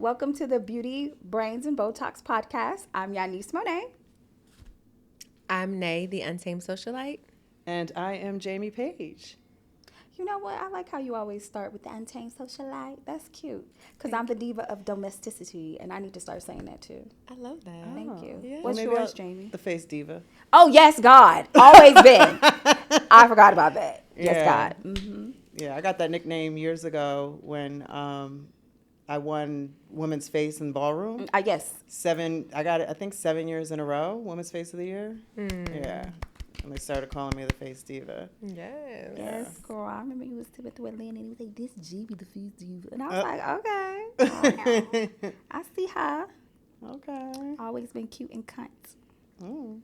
welcome to the Beauty, Brains, and Botox podcast. I'm Yanice Monet. I'm Nay, the untamed socialite. And I am Jamie Page. You know what? I like how you always start with the untamed socialite. That's cute. Because I'm the diva of domesticity, and I need to start saying that too. I love that. Thank you. Yeah. What's Maybe yours, Jamie? The face diva. Oh, yes, God. Always been. I forgot about that. Yes, Yeah. God. Mm-hmm. Yeah, I got that nickname years ago when I won Women's Face in Ballroom. Yes. I got it, I think 7 years in a row, Women's Face of the Year. Yeah. And they started calling me the face diva. Yes. Yes, girl. I remember you was with Atlanta and he was like, this G be the face diva. And I was like, okay. I see her. Okay. Always been cute and cunt. Mm.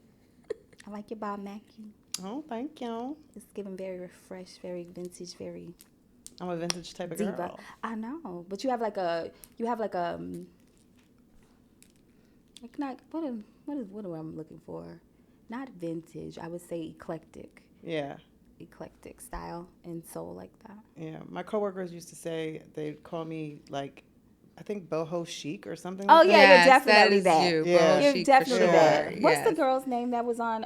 I like your Bob Mackie. Oh, thank you. It's giving very refreshed, very vintage, very I'm a vintage type of diva. girl. I know, but you have like not what am I looking for? Not vintage. I would say eclectic. Yeah. Eclectic style and soul like that. Yeah. My coworkers used to say they'd call me like, I think boho chic or something. Oh like yeah, Yes, you're definitely that is that. you. Yeah. Boho You're chic definitely for sure. that. What's Yes. the girl's name that was on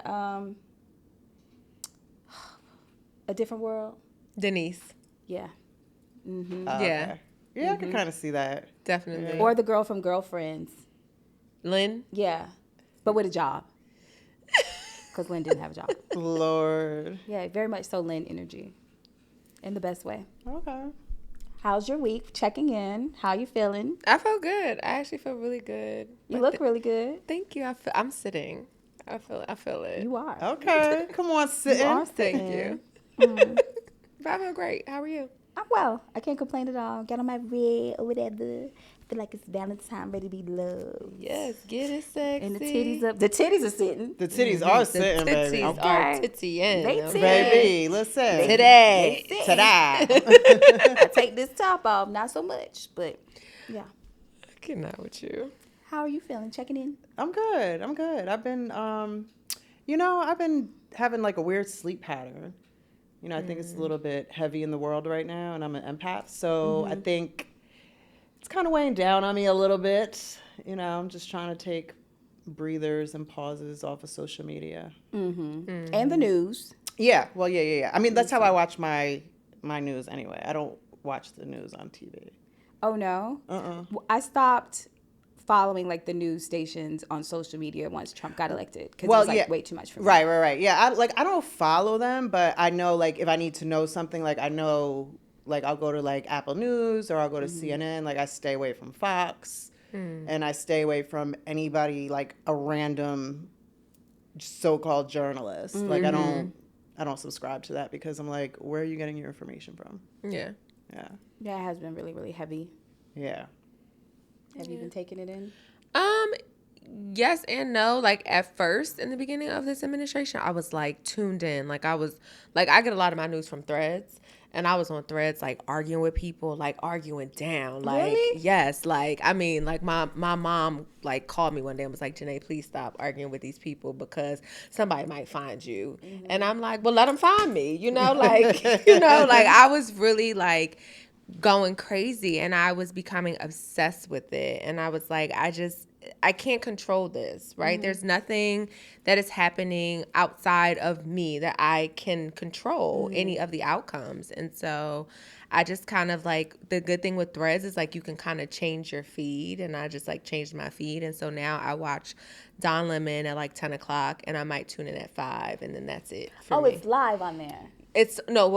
A Different World? Denise. Yeah. Mm-hmm. Yeah. Okay. Yeah, I can kind of see that. Definitely. Yeah. Or the girl from Girlfriends. Lynn. Yeah, but with a job. Because Lynn didn't have a job. Lord. Yeah, very much so Lynn energy. In the best way. Okay. How's your week? Checking in. How you feeling? I feel good. I actually feel really good. You look really good. Thank you. I'm sitting. I feel it. You are. Okay. Come on, sit You in. are Thank sitting. you. Mm. But I feel great. How are you? I'm well. I can't complain at all. Got on my red or whatever. Feel like it's Valentine, ready to be loved. Yes, get it sexy. And the titties up. The titties are sitting. The titties are sitting, The baby. titties Okay. are tittying. They okay? tit. Baby, listen. Today. They sit. Today. I take this top off, not so much, but yeah. I cannot with you. How are you feeling? Checking in? I'm good. I've been, I've been having like a weird sleep pattern. You know, I think it's a little bit heavy in the world right now, and I'm an empath. So I think it's kind of weighing down on me a little bit. You know, I'm just trying to take breathers and pauses off of social media. Mm-hmm. And the news. Yeah. Well, yeah. I mean, that's how I watch my news anyway. I don't watch the news on TV. Oh, no? Uh-uh. I stopped following like the news stations on social media once Trump got elected because Well, it was like yeah. way too much for me. Right. Yeah, I don't follow them, but I know like if I need to know something, like I know like I'll go to like Apple News or I'll go to CNN. Like I stay away from Fox and I stay away from anybody like a random so-called journalist. Like I don't subscribe to that because I'm like, where are you getting your information from? Yeah. Yeah. Yeah, it has been really, really heavy. Yeah. Have you been taking it in? Yes and no. Like at first in the beginning of this administration, I was like tuned in. Like I get a lot of my news from Threads, and I was on Threads like arguing with people, like arguing down. Like Really? yes, like I mean, like my mom like called me one day and was like, Janae, please stop arguing with these people because somebody might find you. And I'm like, well, let them find me. You know, like like I was really like going crazy and I was becoming obsessed with it. And I was like, I can't control this, right? There's nothing that is happening outside of me that I can control any of the outcomes. And so I just kind of like, the good thing with Threads is like you can kind of change your feed, and I just like changed my feed. And so now I watch Don Lemon at like 10 o'clock and I might tune in at 5 and then that's it for me. It's live on there.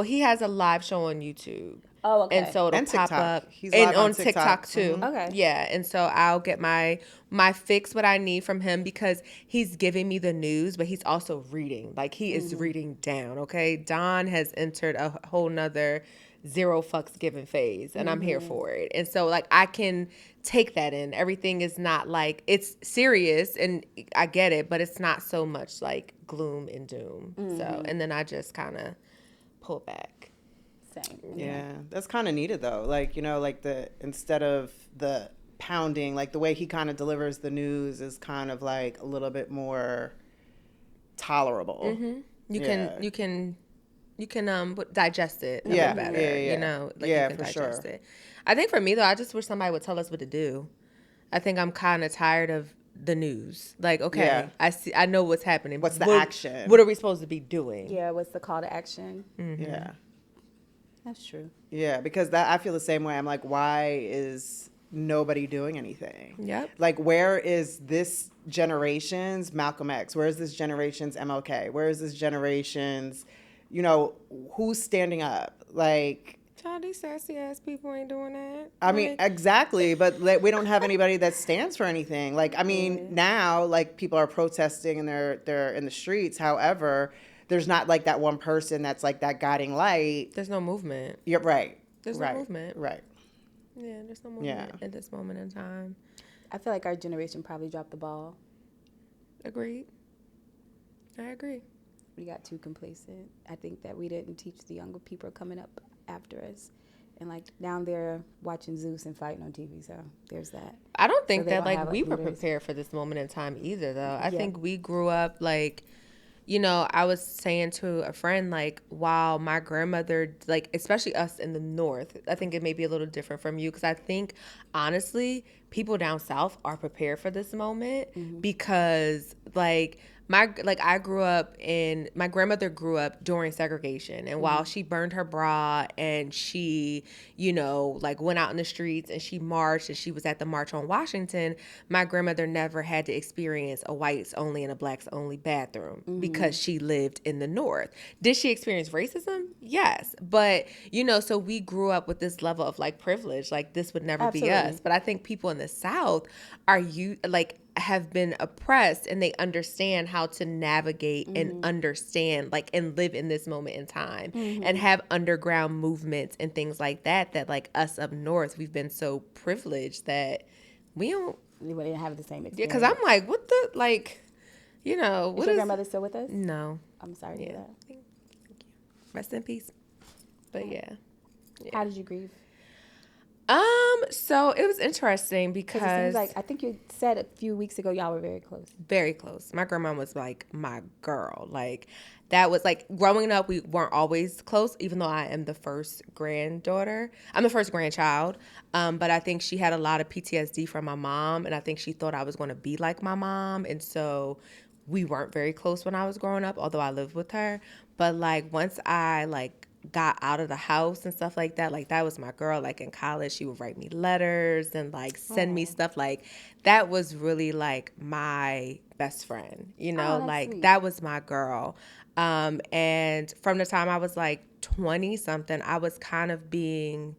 He has a live show on YouTube. Oh, okay. And so it'll And pop TikTok. up. He's and live on on TikTok too. Okay. Yeah. And so I'll get my fix, what I need from him, because he's giving me the news, but he's also reading. Like he is reading down. Okay. Don has entered a whole nother zero fucks given phase, and I'm here for it. And so like I can take that in. Everything is not like, it's serious and I get it, but it's not so much like gloom and doom. So, and then I just kind of pull back. Same. Yeah, that's kind of needed though. Like, like instead of the pounding, like the way he kind of delivers the news is kind of like a little bit more tolerable. You can digest it a little better. Yeah. You know, like Yeah, you can for digest sure. it. I think for me though, I just wish somebody would tell us what to do. I think I'm kind of tired of the news. Like, okay, Yeah. I know what's happening. What's the action? What are we supposed to be doing? Yeah, what's the call to action? Yeah. That's true. Yeah, because I feel the same way. I'm like, why is nobody doing anything? Yep. Like, where is this generation's Malcolm X? Where is this generation's MLK? Where is this generation's, who's standing up? Like, Child, these sassy ass people ain't doing that. I mean, exactly, but we don't have anybody that stands for anything. Like, I mean, now, like, people are protesting and they're in the streets. However, there's not like that one person that's like that guiding light. There's no movement. You're right. There's no movement. Right. Yeah, there's no movement at this moment in time. I feel like our generation probably dropped the ball. Agreed. I agree. We got too complacent. I think that we didn't teach the younger people coming up after us. And like now they're watching Zeus and fighting on TV. So there's that. I don't think So they that don't like have, we like, were leaders. prepared for this moment in time either though. I think we grew up like, I was saying to a friend, like, while my grandmother, like, especially us in the North, I think it may be a little different from you because I think, honestly, people down South are prepared for this moment because, like, my grandmother grew up during segregation, and while she burned her bra and she, like went out in the streets and she marched and she was at the March on Washington, my grandmother never had to experience a whites only and a blacks only bathroom because she lived in the North. Did she experience racism? Yes. But, so we grew up with this level of like privilege, like this would never be us. But I think people in the South have been oppressed and they understand how to navigate and understand like and live in this moment in time and have underground movements and things like that like us up north, we've been so privileged that we didn't have the same experience. Yeah, because I'm like, what the, like, Is your grandmother still with us? No. I'm sorry to hear that. Thank you. Rest in peace. But yeah. How did you grieve? So it was interesting because it seems like, I think you said a few weeks ago y'all were very close. Very close. My grandma was like my girl. Like that was like growing up, we weren't always close, even though I am the first granddaughter. I'm the first grandchild. But I think she had a lot of PTSD from my mom, and I think she thought I was going to be like my mom. And so we weren't very close when I was growing up, although I lived with her. But like once I like got out of the house and stuff like that was my girl. Like in college, she would write me letters and like send me stuff. Like that was really like my best friend, like sweet. That was my girl. And from the time I was like 20 something, I was kind of being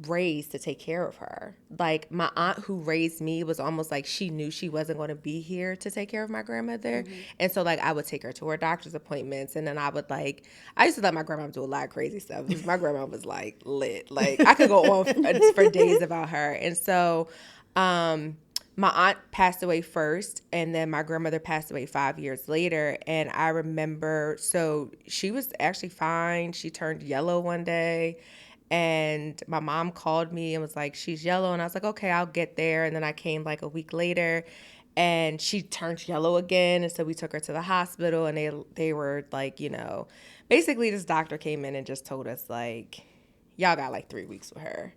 raised to take care of her. Like my aunt who raised me was almost like she knew she wasn't going to be here to take care of my grandmother. And so like I would take her to her doctor's appointments, and then I used to let my grandma do a lot of crazy stuff because my grandma was like lit. Like I could go on for days about her. And so my aunt passed away first, and then my grandmother passed away 5 years later. And I remember, so she was actually fine. She turned yellow one day. And my mom called me and was like, she's yellow. And I was like, okay, I'll get there. And then I came like a week later and she turned yellow again. And so we took her to the hospital, and they were like, basically this doctor came in and just told us like, y'all got like 3 weeks with her.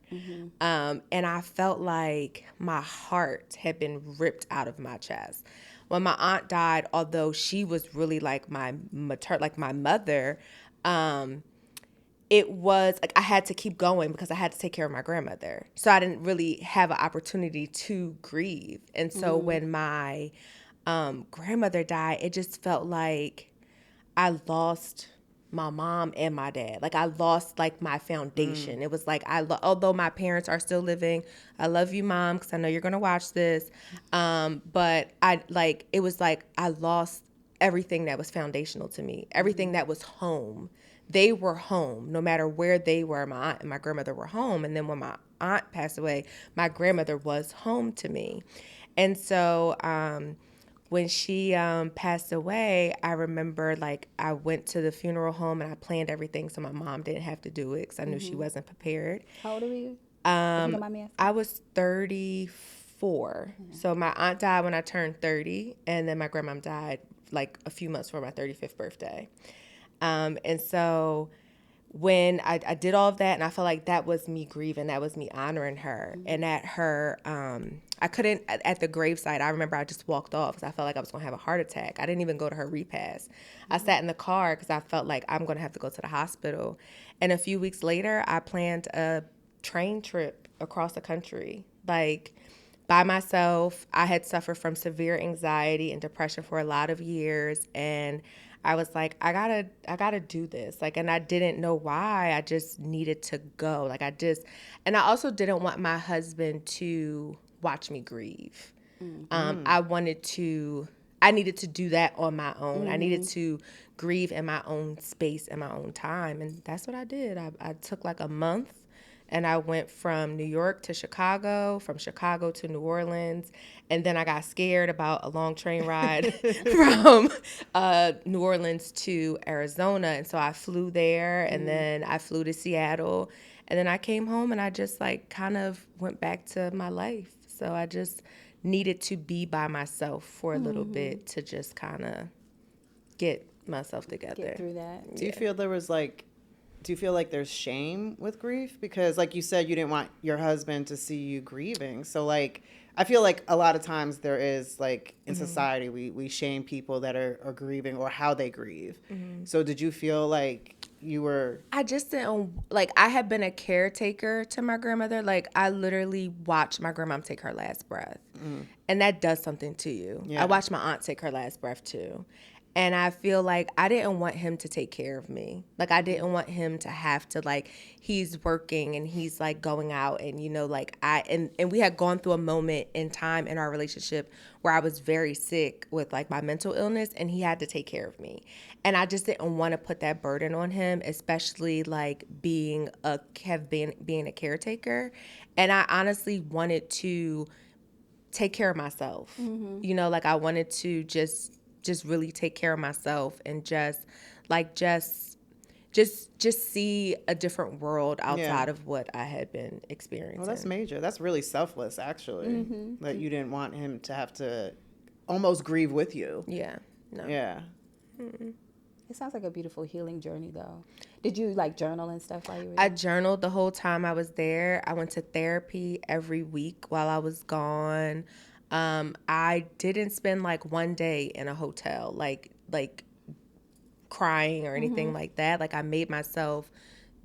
And I felt like my heart had been ripped out of my chest. When my aunt died, although she was really like my mother, it was like I had to keep going because I had to take care of my grandmother. So I didn't really have an opportunity to grieve. And so when my grandmother died, it just felt like I lost my mom and my dad. Like I lost like my foundation. It was like although my parents are still living, I love you, Mom, because I know you're gonna watch this. But it was like I lost everything that was foundational to me, everything that was home. They were home no matter where they were. My aunt and my grandmother were home. And then when my aunt passed away, my grandmother was home to me. And so when she passed away, I remember like I went to the funeral home and I planned everything so my mom didn't have to do it because I knew she wasn't prepared. How old are you? If you don't mind me asking. I was 34. So my aunt died when I turned 30, and then my grandma died like a few months before my 35th birthday. And so when I did all of that, and I felt like that was me grieving, that was me honoring her. And at her, I couldn't, at the gravesite, I remember I just walked off because I felt like I was going to have a heart attack. I didn't even go to her repast. I sat in the car because I felt like I'm going to have to go to the hospital. And a few weeks later, I planned a train trip across the country, like by myself. I had suffered from severe anxiety and depression for a lot of years, and I was like, I gotta do this. Like, and I didn't know why. I just needed to go. Like, and I also didn't want my husband to watch me grieve. I needed to do that on my own. I needed to grieve in my own space, in my own time. And that's what I did. I took like a month, and I went from New York to Chicago, from Chicago to New Orleans. And then I got scared about a long train ride from New Orleans to Arizona. And so I flew there, and then I flew to Seattle. And then I came home, and I just like kind of went back to my life. So I just needed to be by myself for a little bit to just kind of get myself together. Get through that. Do you feel like there's shame with grief? Because like you said, you didn't want your husband to see you grieving. So like, I feel like a lot of times there is like in society, we shame people that are grieving or how they grieve. So did you feel like you were... I just didn't, like, I had been a caretaker to my grandmother. Like, I literally watched my grandmom take her last breath. And that does something to you. Yeah. I watched my aunt take her last breath too. And I feel like I didn't want him to take care of me. Like, I didn't want him to have to, like, he's working and he's, like, going out. And, you know, like, and we had gone through a moment in time in our relationship where I was very sick with, like, my mental illness, and he had to take care of me. And I just didn't want to put that burden on him, especially, like, being a caretaker. And I honestly wanted to take care of myself. You know, like, I wanted to just really take care of myself and just see a different world outside of what I had been experiencing. Well, that's major. That's really selfless, actually. That you didn't want him to have to almost grieve with you. Yeah. No. Yeah. It sounds like a beautiful healing journey, though. Did you like journal and stuff while you were I there? journaled the whole time I was there. I went to therapy every week while I was gone. I didn't spend like one day in a hotel, like crying or anything like that. Like, I made myself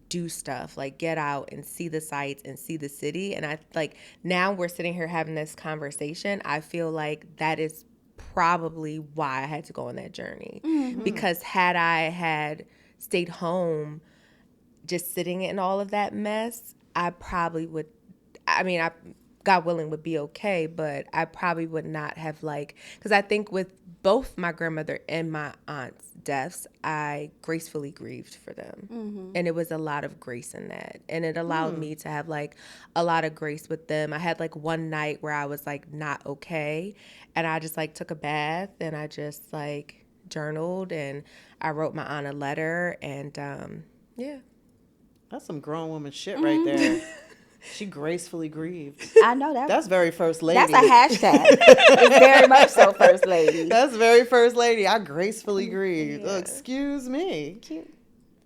do stuff, like get out and see the sights and see the city. And I like, now we're sitting here having this conversation. I feel like that is probably why I had to go on that journey. Because had I had stayed home just sitting in all of that mess, I probably would, I mean, God willing, would be okay, but I probably would not have, like, because I think with both my grandmother and my aunt's deaths, I gracefully grieved for them. And it was a lot of grace in that. And it allowed me to have, like, a lot of grace with them. I had, like, one night where I was, like, not okay, and I just, like, took a bath, and I just, like, journaled, and I wrote my aunt a letter, and, yeah. That's some grown woman shit right there. She gracefully grieved. I know that. That's very first lady. That's a hashtag. It's very much so first lady. That's very first lady. I gracefully grieved. Yeah. Excuse me. Cute.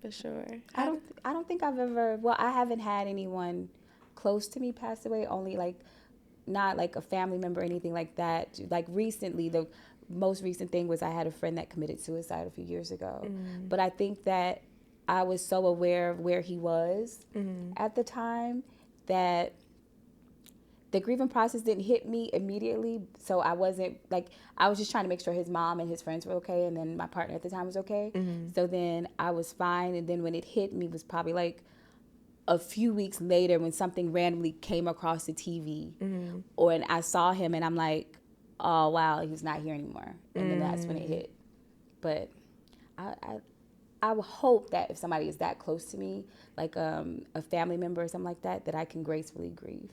For sure. I don't think I've ever, well, I haven't had anyone close to me pass away, only like not like a family member or anything like that. Like recently, the most recent thing was I had a friend that committed suicide a few years ago. But I think that I was so aware of where he was at the time that the grieving process didn't hit me immediately. So I wasn't like, I was just trying to make sure his mom and his friends were okay, and then my partner at the time was okay. So then I was fine, and then when it hit me was probably like a few weeks later when something randomly came across the TV and I saw him, and I'm like, oh wow, he's not here anymore. And then that's when it hit. But I would hope that if somebody is that close to me, like a family member or something like that, that I can gracefully grieve.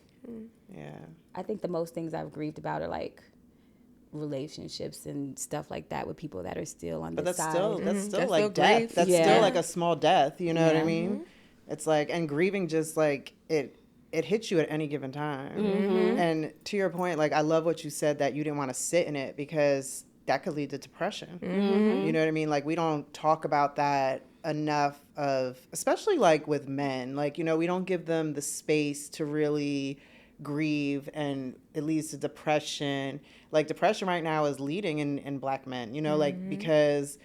Yeah. I think the most things I've grieved about are like relationships and stuff like that with people that are still on the side. But that's still That's like still death. grief. That's still like a small death. You know what I mean? It's like, and grieving just like it hits you at any given time. And to your point, like I love what you said, that you didn't want to sit in it because that could lead to depression. You know what I mean? Like we don't talk about that enough especially like with men, like, you know, we don't give them the space to really grieve, and it leads to depression. Like depression right now is leading in Black men, you know, like because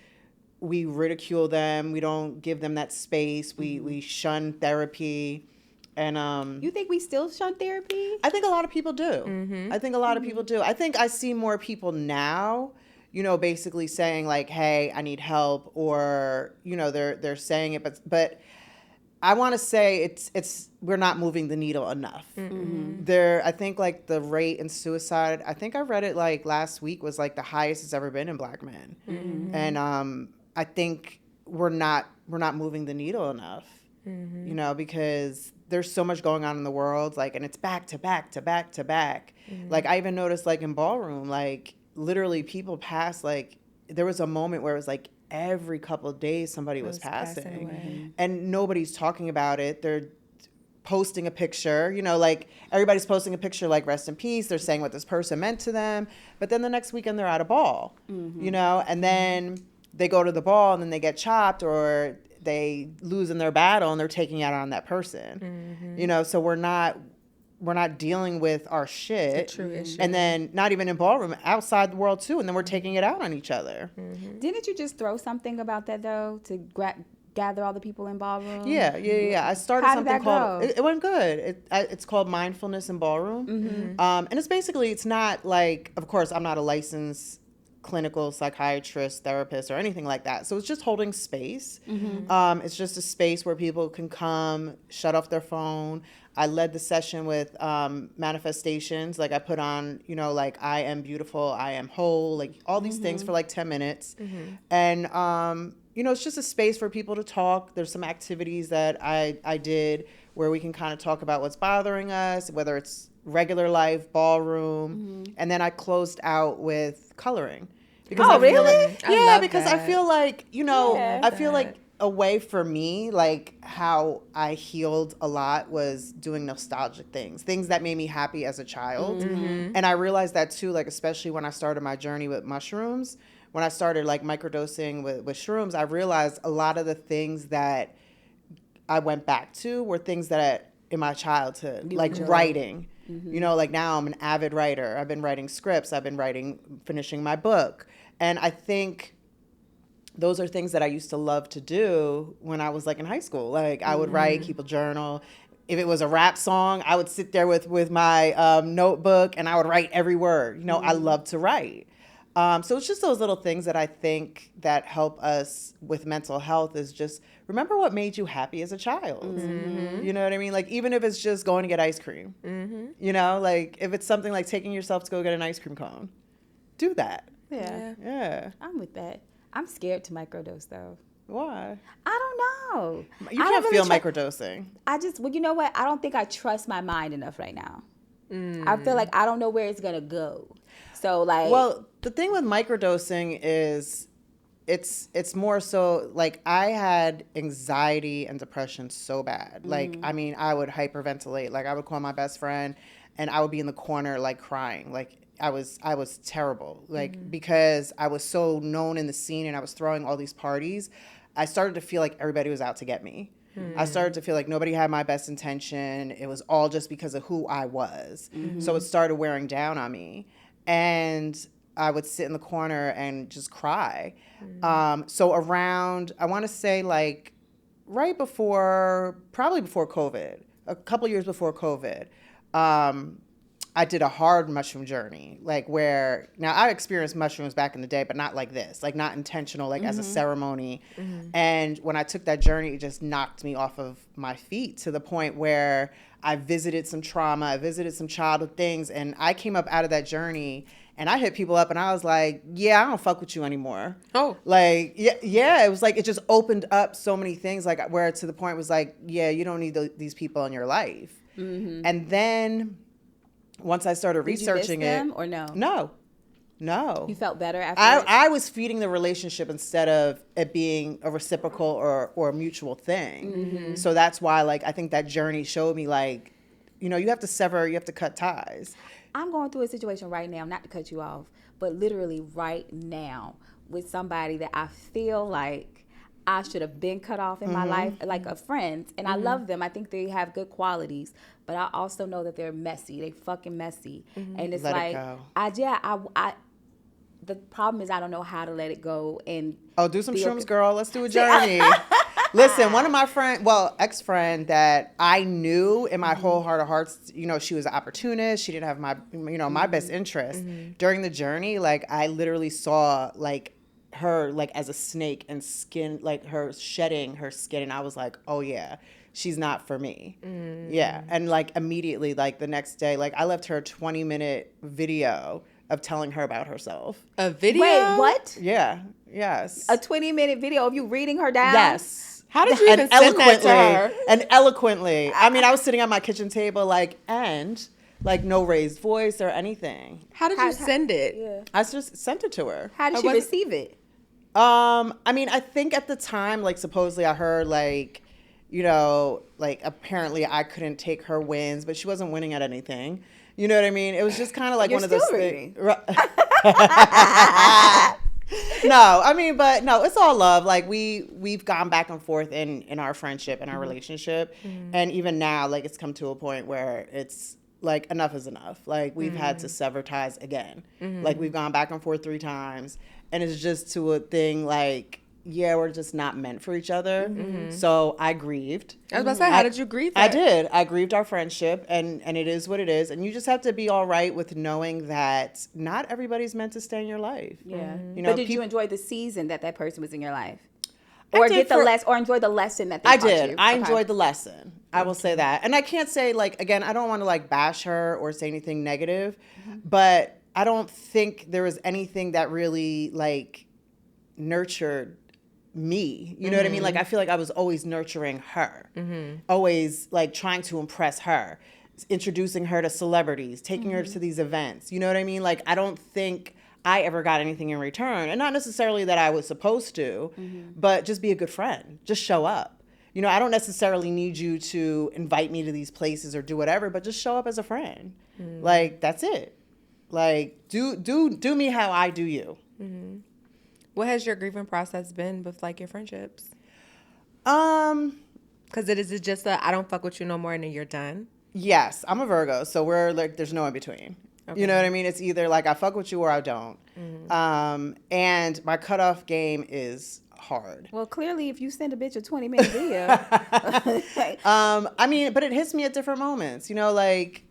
we ridicule them, we don't give them that space, we shun therapy. And You think we still shun therapy? I think a lot of people do. I think a lot of people do. I think I see more people now, you know, basically saying like, "Hey, I need help," or you know, they're saying it, but I want to say it's we're not moving the needle enough. I think like the rate in suicide, I think I read it like last week, was like the highest it's ever been in Black men, and I think we're not moving the needle enough, you know, because there's so much going on in the world, like, and it's back to back to back to back. Like I even noticed like in ballroom, like literally people pass, like there was a moment where it was like every couple of days somebody was passing away. and nobody's talking about it. They're posting a picture, you know, like everybody's posting a picture like rest in peace. They're saying what this person meant to them, but then the next weekend they're at a ball, you know, and then they go to the ball and then they get chopped or they lose in their battle and they're taking it out on that person, you know. So we're not dealing with our shit. It's a true issue. And then not even in ballroom, outside the world too, and then we're taking it out on each other. Didn't you just throw something about that though, to gather all the people in ballroom? Yeah. I started How did something that called, go? it went good. It's called Mindfulness in Ballroom. And it's basically, it's not like, of course, I'm not a licensed clinical psychiatrist, therapist, or anything like that. So it's just holding space. It's just a space where people can come, shut off their phone. I led the session with manifestations. Like I put on, you know, like I am beautiful, I am whole, like all these things for like 10 minutes. And, you know, it's just a space for people to talk. There's some activities that I did where we can kind of talk about what's bothering us, whether it's regular life, ballroom. And then I closed out with coloring. Because Oh, I feel really? like, I yeah, love because I that. feel like, you know, Yeah. I feel like a way for me, like how I healed a lot was doing nostalgic things that made me happy as a child. And I realized that too, like, especially when I started my journey with mushrooms, when I started like microdosing with shrooms, I realized a lot of the things that I went back to were things that in my childhood, like writing. You know, like now I'm an avid writer. I've been writing scripts. I've been finishing my book. And I think those are things that I used to love to do when I was like in high school. Like I would write, keep a journal. If it was a rap song, I would sit there with my notebook and I would write every word. You know, I love to write. So it's just those little things that I think that help us with mental health is just remember what made you happy as a child. You know what I mean? Like even if it's just going to get ice cream, you know, like if it's something like taking yourself to go get an ice cream cone, do that. Yeah. I'm with that. I'm scared to microdose though. Why? I don't know. You I don't can't feel really microdosing. well, you know what? I don't think I trust my mind enough right now. I feel like I don't know where it's gonna go. So like, Well, the thing with microdosing is it's more so like I had anxiety and depression so bad. Like, I mean, I would hyperventilate. Like I would call my best friend and I would be in the corner like crying. Like I was terrible. Like because I was so known in the scene and I was throwing all these parties, I started to feel like everybody was out to get me. I started to feel like nobody had my best intention. It was all just because of who I was. So it started wearing down on me. And I would sit in the corner and just cry. So around, I want to say like right before, probably before COVID, a couple years before COVID, I did a hard mushroom journey, like where, now I experienced mushrooms back in the day, but not like this, like not intentional, like as a ceremony. And when I took that journey, it just knocked me off of my feet to the point where I visited some trauma, I visited some childhood things, and I came up out of that journey and I hit people up and I was like, yeah, I don't fuck with you anymore. Oh. Like, yeah, it was like, it just opened up so many things, like where to the point was like, yeah, you don't need these people in your life. And then once I started did you miss researching them it. or no? No. You felt better after. I was feeding the relationship instead of it being a reciprocal or a mutual thing. So that's why, like, I think that journey showed me, like, you know, you have to cut ties. I'm going through a situation right now, not to cut you off, but literally right now with somebody that I feel like I should have been cut off in my life, like of friends. And I love them. I think they have good qualities. But I also know that they're messy. They fucking messy. And it's Let it like, go. the problem is I don't know how to let it go. And Oh, do some be shrooms, okay. girl. Let's do a journey. Listen, one of my ex-friend that I knew in my whole heart of hearts, you know, she was an opportunist. She didn't have my, you know, my best interest. During the journey, like, I literally saw, like, her, like, as a snake and skin, like, her shedding her skin. And I was like, oh, yeah, she's not for me. Yeah. And, like, immediately, like, the next day, like, I left her a 20-minute video of telling her about herself. A video? Wait, what? Yeah. Yes. A 20-minute video of you reading her down? Yes. How did you even send that to her? And eloquently. I mean, I was sitting at my kitchen table, like, and, like, no raised voice or anything. How did you send it? Yeah. I just sent it to her. How did she receive it? I mean, I think at the time, like, supposedly I heard, like, you know, like, apparently I couldn't take her wins, but she wasn't winning at anything. You know what I mean? It was just kind of like You're one of those still things. No, I mean, but no, it's all love. Like, we've gone back and forth in our friendship and our relationship. And even now, like, it's come to a point where it's like, enough is enough. Like, we've had to sever ties again. Like, we've gone back and forth 3 times. And it's just to a thing like, yeah, we're just not meant for each other. So I grieved. I was about to say, how did you grieve that? I did. I grieved our friendship, and it is what it is. And you just have to be all right with knowing that not everybody's meant to stay in your life. Yeah. You know, but did you enjoy the season that person was in your life? I Or did or enjoy the lesson that they I taught did. you? I Okay. enjoyed the lesson. I will say that. And I can't say, like, again, I don't want to, like, bash her or say anything negative, but I don't think there was anything that really, like, nurtured me. You know what I mean? Like, I feel like I was always nurturing her, always, like, trying to impress her, introducing her to celebrities, taking her to these events. You know what I mean? Like, I don't think I ever got anything in return. And not necessarily that I was supposed to, but just be a good friend. Just show up. You know, I don't necessarily need you to invite me to these places or do whatever, but just show up as a friend. Like, that's it. Like, do me how I do you. What has your grieving process been with, like, your friendships? Because is it just I don't fuck with you no more and then you're done? Yes, I'm a Virgo, so we're like, there's no in between. Okay. You know what I mean? It's either like I fuck with you or I don't. And my cutoff game is hard. Well, clearly, if you send a bitch a 20-minute video. I mean, but it hits me at different moments. You know, like,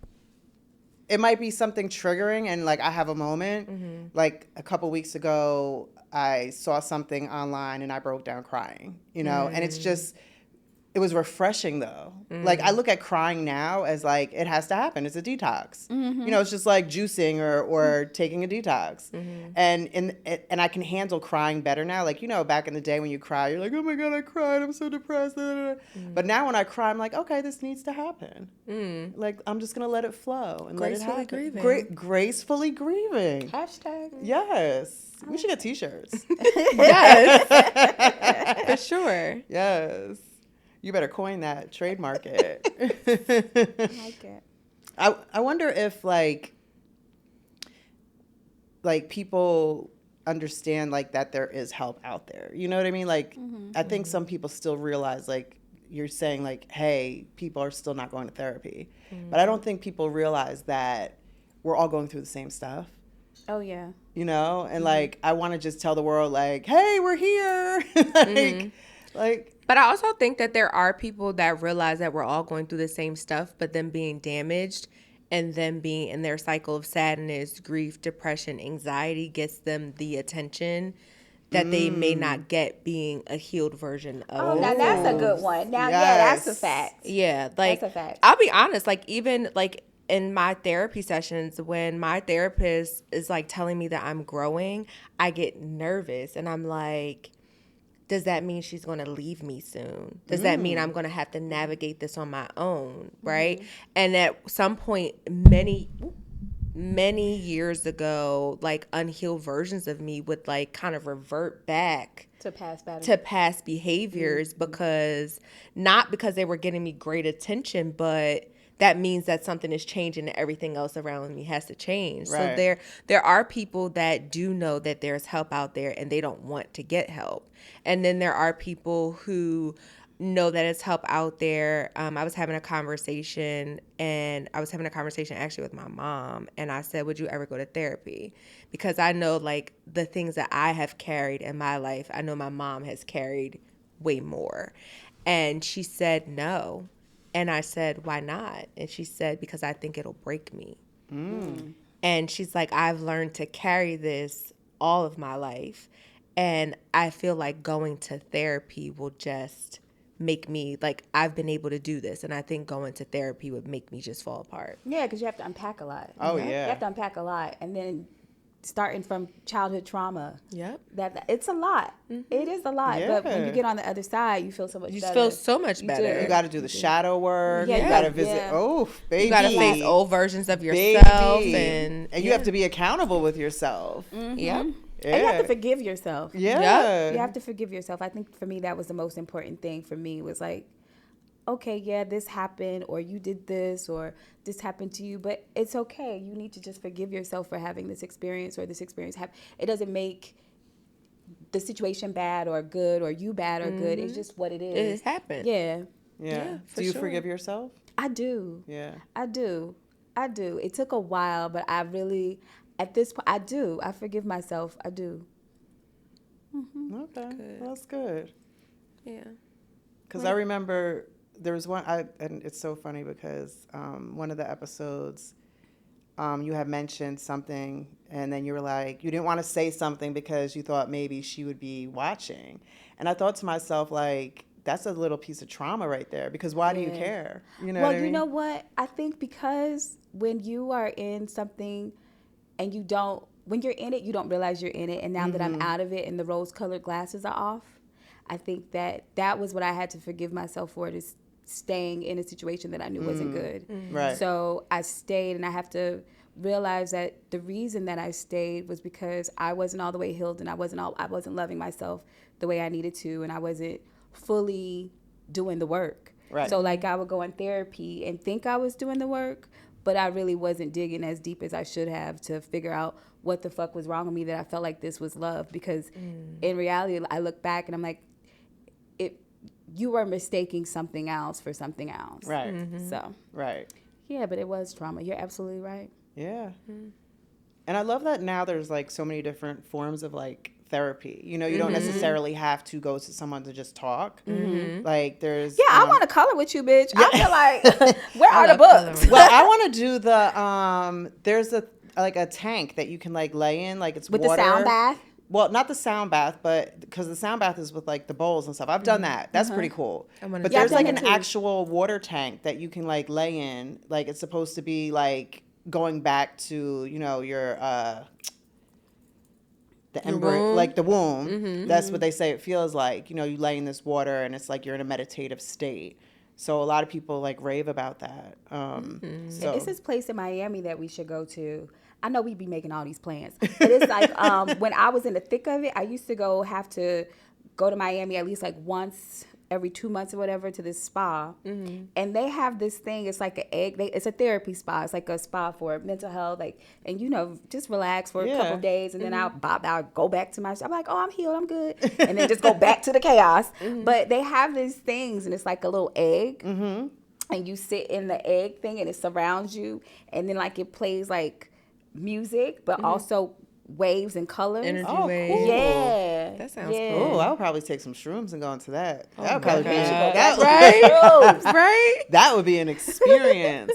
it might be something triggering and, like, I have a moment. Like, a couple weeks ago, I saw something online and I broke down crying, you know, and it's just, it was refreshing though. Like, I look at crying now as, like, it has to happen. It's a detox. You know, it's just like juicing or taking a detox. And I can handle crying better now. Like, you know, back in the day when you cry, you're like, oh my God, I cried. I'm so depressed. But now when I cry, I'm like, okay, this needs to happen. Like, I'm just going to let it flow and let it happen. Grieving. Gracefully grieving. Hashtag. Yes. We should get t-shirts. Yes. For sure. Yes. You better coin that, trademark it. I like it. I wonder if, like people understand, like, that there is help out there. You know what I mean? Like, I think some people still realize, like, you're saying, like, hey, people are still not going to therapy. But I don't think people realize that we're all going through the same stuff. Oh, yeah. You know? And, like, I want to just tell the world, like, hey, we're here. like But I also think that there are people that realize that we're all going through the same stuff, but then being damaged and then being in their cycle of sadness, grief, depression, anxiety gets them the attention that they may not get being a healed version of. Oh, now that's a good one. Now, Yes. yeah, that's a fact. Yeah, like, That's a fact. I'll be honest, like, even like in my therapy sessions, when my therapist is like telling me that I'm growing, I get nervous and I'm like, does that mean she's going to leave me soon? Does that mean I'm going to have to navigate this on my own? Right. And at some point, many years ago, like, unhealed versions of me would, like, kind of revert back To past behaviors because not because they were getting me great attention, but that means that something is changing and everything else around me has to change. Right. So there are people that do know that there's help out there and they don't want to get help. And then there are people who know that it's help out there. I was having a conversation actually with my mom, and I said, would you ever go to therapy? Because I know like the things that I have carried in my life, I know my mom has carried way more. And she said no. And I said, why not? And she said, because I think it'll break me. And she's like, I've learned to carry this all of my life. And I feel like going to therapy will just make me, like, I've been able to do this. And I think going to therapy would make me just fall apart. Yeah, because you have to unpack a lot. Oh, You yeah. have to unpack a lot. And then starting from childhood trauma. Yep. That it's a lot. It is a lot. But when Yeah. you get on the other side, you feel so much You better. feel so much You better. do. You got to do the shadow work. Yeah, you yeah, got to visit. yeah. Oh, baby. You got to face old versions of yourself. Baby. And you have to be accountable with yourself. Yep. Yeah. And you have to forgive yourself. Yeah. You have to forgive yourself. I think for me, that was the most important thing for me was like, okay, yeah, this happened, or you did this, or this happened to you, but it's okay. You need to just forgive yourself for having this experience, or this experience happen. It doesn't make the situation bad or good, or you bad or good. It's just what it is. It happened. Yeah, Yeah. for Do you sure. forgive yourself? I do. Yeah. I do. It took a while, but I really, at this point, I do. I forgive myself. I do. Okay. Well, that's good. Yeah. Because I remember there was one, and it's so funny because one of the episodes, you had mentioned something, and then you were like, you didn't want to say something because you thought maybe she would be watching. And I thought to myself, like, that's a little piece of trauma right there, because why do you Yeah. care? You know Well, what I mean? you know what? I think because when you are in something and when you're in it, you don't realize you're in it. And now that I'm out of it and the rose-colored glasses are off, I think that was what I had to forgive myself for, is staying in a situation that I knew wasn't good. Right. So I stayed, and I have to realize that the reason that I stayed was because I wasn't all the way healed, and I wasn't loving myself the way I needed to, and I wasn't fully doing the work. Right. So like I would go in therapy and think I was doing the work, but I really wasn't digging as deep as I should have to figure out what the fuck was wrong with me, that I felt like this was love. Because in reality, I look back and I'm like, you were mistaking something else for something else. Right. So, Right. yeah, but it was trauma. You're absolutely right. Yeah. And I love that now there's like so many different forms of like therapy. You know, you don't necessarily have to go to someone to just talk. Like there's Yeah, I want to color with you, bitch. I feel like, where are the love books? coloring. well, I want to do the there's a tank that you can like lay in, like it's With water. the sound bath? Well, not the sound bath, but because the sound bath is with like the bowls and stuff. I've done that. That's pretty cool. wanna But do there's that. like Yeah, an I've done that too. actual water tank that you can like lay in. Like it's supposed to be like going back to, you know, your the embryo, womb? like the womb. That's what they say it feels like. You know, you lay in this water and it's like you're in a meditative state. So a lot of people like rave about that. So It's this place in Miami that we should go to. I know we'd be making all these plans, but it's like when I was in the thick of it, I used to have to go to Miami at least like once every 2 months or whatever to this spa, and they have this thing. It's like it's a therapy spa. It's like a spa for mental health, like, and you know, just relax for a couple Yeah. of days, and then I'll go back to my. I'm like, oh, I'm healed, I'm good, and then just go back to the chaos. But they have these things, and it's like a little egg. And you sit in the egg thing, and it surrounds you, and then like it plays like music, but also waves and colors. Energy Oh, waves. cool. Yeah, That sounds yeah. oh, I would probably take some shrooms and go into that. That would probably be God. that, Right? Right? that would be an experience.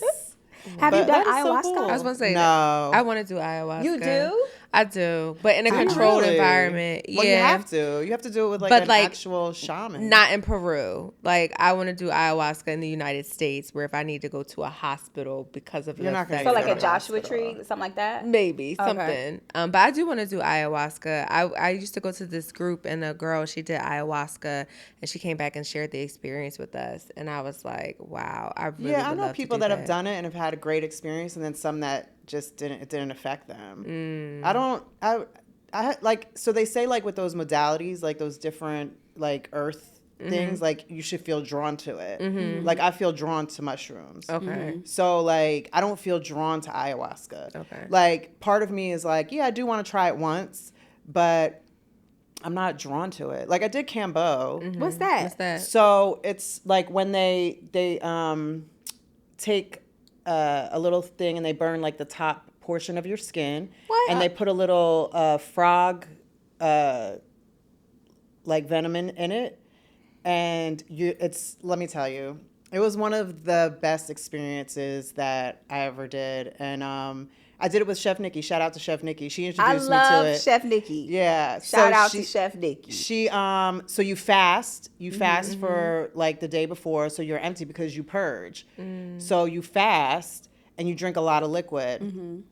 Have you But done that is so ayahuasca? cool. I was going to say, No. I want to do ayahuasca. You do? I do, but in a controlled Really? environment. Well, yeah. you have to. You have to do it with like But, an like, actual shaman. Not in Peru. Like, I want to do ayahuasca in the United States, where if I need to go to a hospital because of You're not gonna So do like go a to Joshua hospital. tree, something like that. maybe Okay. something. But I do want to do ayahuasca. I used to go to this group, and a girl, she did ayahuasca, and she came back and shared the experience with us, and I was like, wow, I really Yeah, I would know love to people do that have done it and have had a great experience, and then some that just didn't affect them. I like, so they say like with those modalities, like those different like earth things, like you should feel drawn to it. Like I feel drawn to mushrooms. Okay. So like I don't feel drawn to ayahuasca. Okay. Like part of me is like, yeah, I do want to try it once, but I'm not drawn to it. Like I did Cambo. What's that? What's that? So it's like when they take a little thing and they burn like the top portion of your skin. What? And they put a little frog like venom in it. And let me tell you, it was one of the best experiences that I ever did. And I did it with Chef Nikki. Shout out to Chef Nikki. She introduced me to it. I love Chef Nikki. Yeah. Shout out to Chef Nikki. She so you fast for like the day before, so you're empty because you purge. So you fast and you drink a lot of liquid.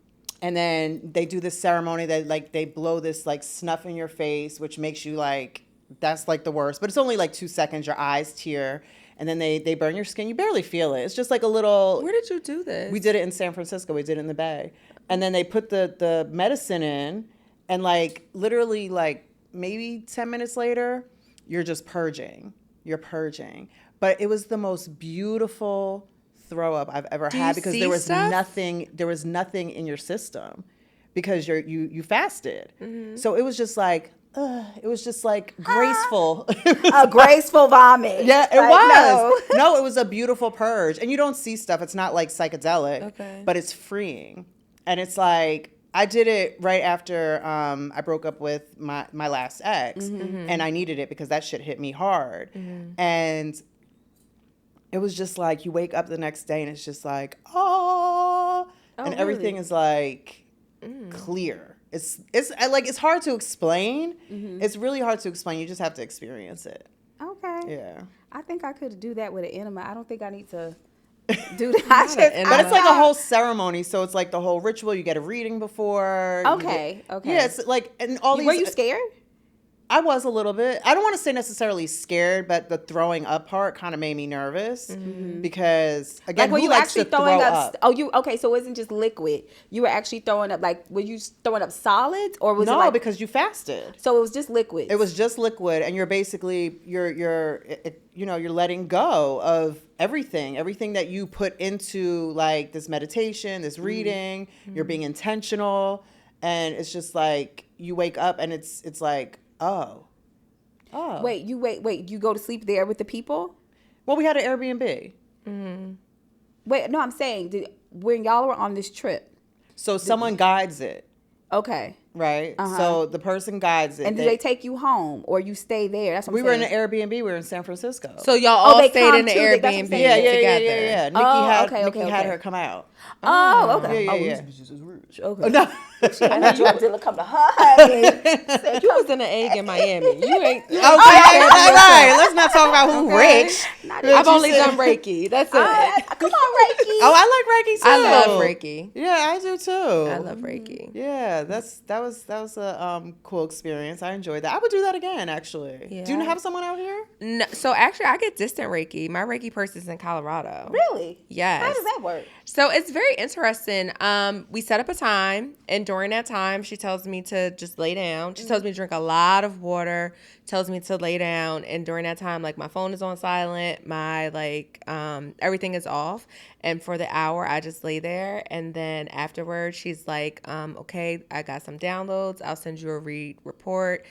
And then they do this ceremony that like they blow this like snuff in your face, which makes you like, that's like the worst. But it's only like 2 seconds, your eyes tear, and then they burn your skin. You barely feel it. It's just like a little. Where did you do this? We did it in San Francisco. We did it in the Bay. And then they put the medicine in, and like literally like maybe 10 minutes later, you're just purging. You're purging. But it was the most beautiful throw up I've ever had because there was nothing in your system because you fasted. So it was just like it was just like graceful. A graceful vomit. Yeah, it Like, was. No, it was a beautiful purge. And you don't see stuff. It's not like psychedelic, but it's freeing. And it's like, I did it right after I broke up with my last ex. And I needed it because that shit hit me hard. And it was just like, you wake up the next day and it's just like, oh and everything is like clear. It's like, it's hard to explain. It's really hard to explain. You just have to experience it. Okay. Yeah. I think I could do that with an enema. I don't think I need to do that. But it's like a whole ceremony, so it's like the whole ritual. You get a reading before. Okay. Yeah, it's like, and all these. Were you scared? I was a little bit. I don't want to say necessarily scared, but the throwing up part kind of made me nervous because again, Like, were who you likes actually to throwing throw up? Oh, you okay? So it wasn't just liquid. You were actually throwing up. Like, were you throwing up solids, or was it No, like? because you fasted. So it was just liquid. It was just liquid, and you're basically you're letting go of everything that you put into like this meditation, this reading. You're being intentional, and it's just like you wake up and it's like, oh. Wait. You go to sleep there with the people? Well, we had an Airbnb. Wait, no, I'm saying when y'all were on this trip. So someone guides it, Okay. right? So the person guides it. And do they take you home or you stay there? That's what We I'm were in saying. an Airbnb. We were in San Francisco. So y'all all they stayed come in the too. That's what I'm Airbnb saying. Yeah. Nikki Oh, had okay. her come out. Oh, okay. Yeah. Okay. No. I know you didn't come to her. Honey. You was in an egg in Miami. You ain't. Okay, all right. Let's not talk about who rich. I've only done Reiki. That's it. Come on, Reiki. Oh, I like Reiki too. I love Reiki. Yeah, I do too. I love Reiki. Yeah, that was a cool experience. I enjoyed that. I would do that again, actually. Yeah. Do you have someone out here? No, so actually, I get distant Reiki. My Reiki person is in Colorado. Really? Yes. How does that work? So it's very interesting. We set up a time, and during that time, she tells me to just lay down. She tells me to drink a lot of water, tells me to lay down, and during that time, like, my phone is on silent, my, like, everything is off, and for the hour, I just lay there, and then afterwards, she's like, okay, I got some downloads, I'll send you a read report.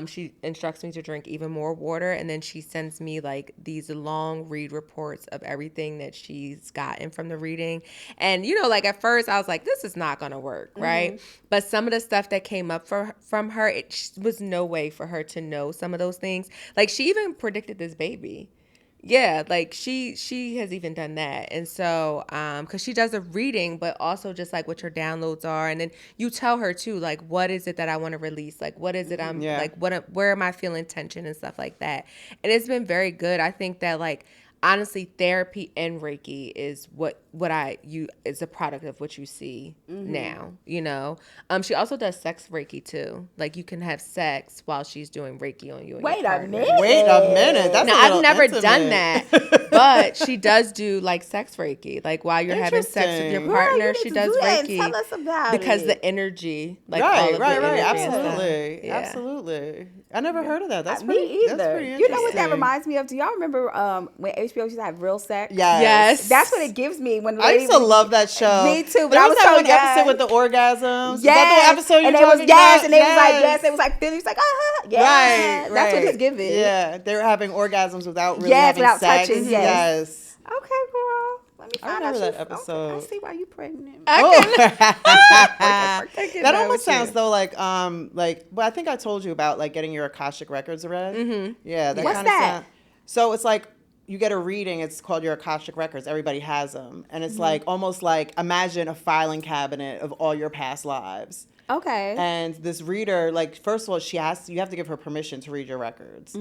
She instructs me to drink even more water, and then she sends me like these long read reports of everything that she's gotten from the reading. And like at first I was like, this is not gonna work, right? But some of the stuff that came up from her, it was no way for her to know some of those things. Like, she even predicted this baby. Yeah, like she has even done that. And so, because she does a reading, but also just like what your downloads are. And then you tell her too, like, what is it that I want to release? Like, what is it like, where am I feeling tension and stuff like that? And it's been very good. I think that, like, honestly, therapy and Reiki is what is a product of what you see now, you know. She also does sex Reiki too. Like you can have sex while she's doing Reiki on you and Wait your a partner. minute. Wait a minute. That's Now a little I've never intimate. done that, but she does do like sex Reiki. Like while you're having sex with your Interesting. Girl, partner, you need she to does do that Reiki and tell us about because it. the energy, like all Right, of right, the right. energy and stuff. Absolutely. Yeah. Absolutely. I never heard of that. That's Me pretty either. That's pretty You interesting. know what that reminds me of? Do y'all remember when HBO used to have Real Sex? Yes. That's what it gives me when the I lady used to would- love that show. Me too, but There I was was that so one episode young. with the orgasms. Is Yes. that the episode you're and they was talking yes, about? and they was like yes, it was like Philly was like yeah. Right, That's what right. it's giving. Yeah, they were having orgasms without really Yes, having without sex. touching, yes. Yes. Okay, girl. Let me I find out. remember that Okay, episode. I see why you pregnant. I can That know almost with sounds you. though like well, I think I told you about like getting your Akashic records read. Mm-hmm. Yeah, that What's kind of that? sound. So it's like you get a reading. It's called your Akashic records. Everybody has them, and it's like almost like imagine a filing cabinet of all your past lives. Okay. And this reader, like, first of all, you have to give her permission to read your records.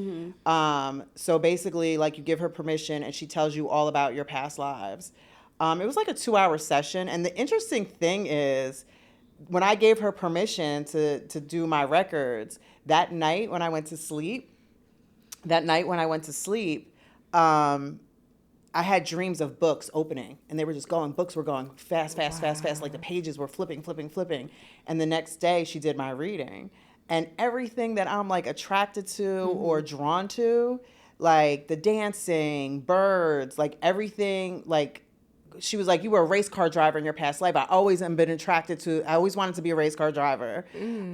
So basically, like, you give her permission and she tells you all about your past lives. It was like a 2-hour session. And the interesting thing is, when I gave her permission to do my records, that night when I went to sleep, I had dreams of books opening, and they were just going. Books were going fast, fast, fast, fast. Like the pages were flipping, flipping, flipping. And the next day, she did my reading, and everything that I'm like attracted to or drawn to, like the dancing, birds, like everything, like. She was like, you were a race car driver in your past life. I always have been attracted to, I always wanted to be a race car driver.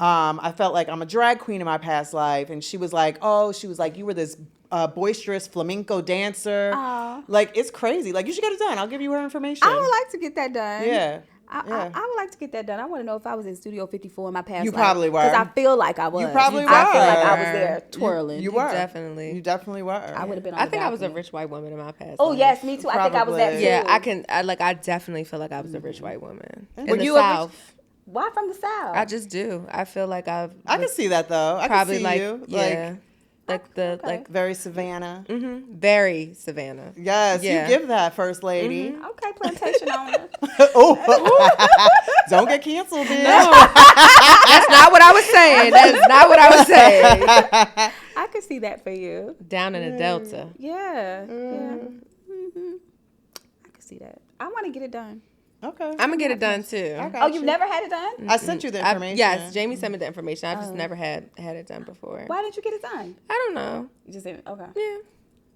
I felt like I'm a drag queen in my past life. And she was like, you were this boisterous flamenco dancer. Aw. Like, it's crazy. Like, you should get it done. I'll give you her information. I would like to get that done. Yeah. I would like to get that done. I want to know if I was in Studio 54 in my past You life. probably were. Because I feel like I was. You probably I feel like I were. was there twirling. You were. Definitely. You definitely were. I would have been on I the think I was a balcony. rich white woman in my past. Oh, life. yes, me too. I think I was that Probably. too. Yeah, I definitely feel like I was a rich white woman. In Were the you a rich- South. Why from the South? I just do. I feel like I can see that, though. I probably can see like you. yeah, like the Okay. like Very Savannah. very Savannah. Yes, Yeah. you give that, First Lady. Okay, plantation owner. Oh, don't get canceled, bitch. That's not what I was saying. That's not what I was saying. I could see that for you. Down in the Delta. Yeah. Yeah. I could see that. I want to get it done. Okay. I'm gonna get it done too. I got Oh, you've you. never had it done? I sent you the information. Yes, Jamie sent me the information. I've just never had it done before. Why didn't you get it done? I don't know. You just didn't. Okay. Yeah.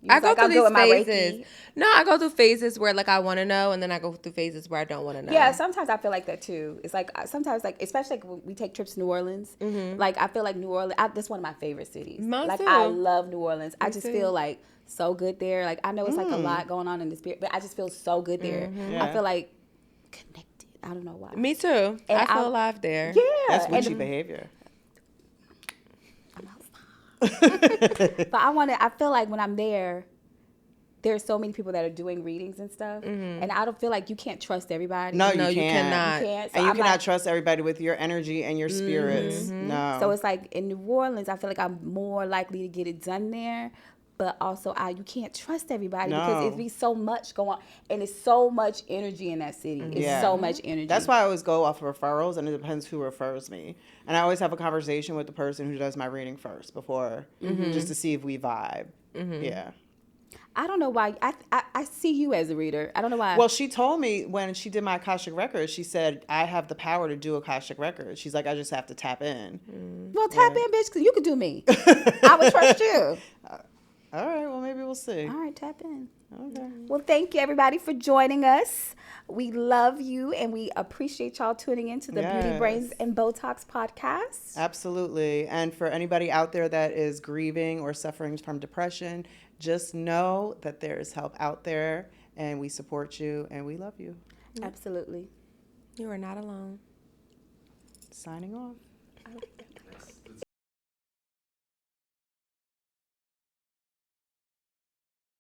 You I was go like, through I'll go with my these phases. Reiki. No, I go through phases where like I want to know, and then I go through phases where I don't want to know. Yeah, sometimes I feel like that too. It's like sometimes, like especially like when we take trips to New Orleans. Like I feel like New Orleans. That's one of my favorite cities. Mine like too. I love New Orleans. I just too. feel like so good there. Like I know it's like a lot going on in the spirit, but I just feel so good there. Yeah. I feel like connected. I don't know why. Me too. And I feel I- alive there. Yeah, That's and witchy the- behavior. But I feel like when I'm there, there's so many people that are doing readings and stuff, and I don't feel like you can't trust everybody. No, No, you you can't. cannot. You can't. So And you I'm cannot like, trust everybody with your energy and your spirits. No. so it's like in New Orleans, I feel like I'm more likely to get it done there. But also, you can't trust everybody because No. it's be so much going on, and it's so much energy in that city. It's Yeah. so much energy. That's why I always go off of referrals, and it depends who refers me. And I always have a conversation with the person who does my reading first before, just to see if we vibe. Yeah. I don't know why. I see you as a reader. I don't know why. Well, she told me when she did my Akashic records, she said, I have the power to do Akashic records. She's like, I just have to tap in. well, tap in, bitch, because you could do me. I would trust you. All right, well, maybe we'll see. All right, tap in. Okay. Well, thank you, everybody, for joining us. We love you, and we appreciate y'all tuning into the Beauty Yes. Brains and Botox podcast. Absolutely. And for anybody out there that is grieving or suffering from depression, just know that there is help out there, and we support you, and we love you. Absolutely. You are not alone. Signing off.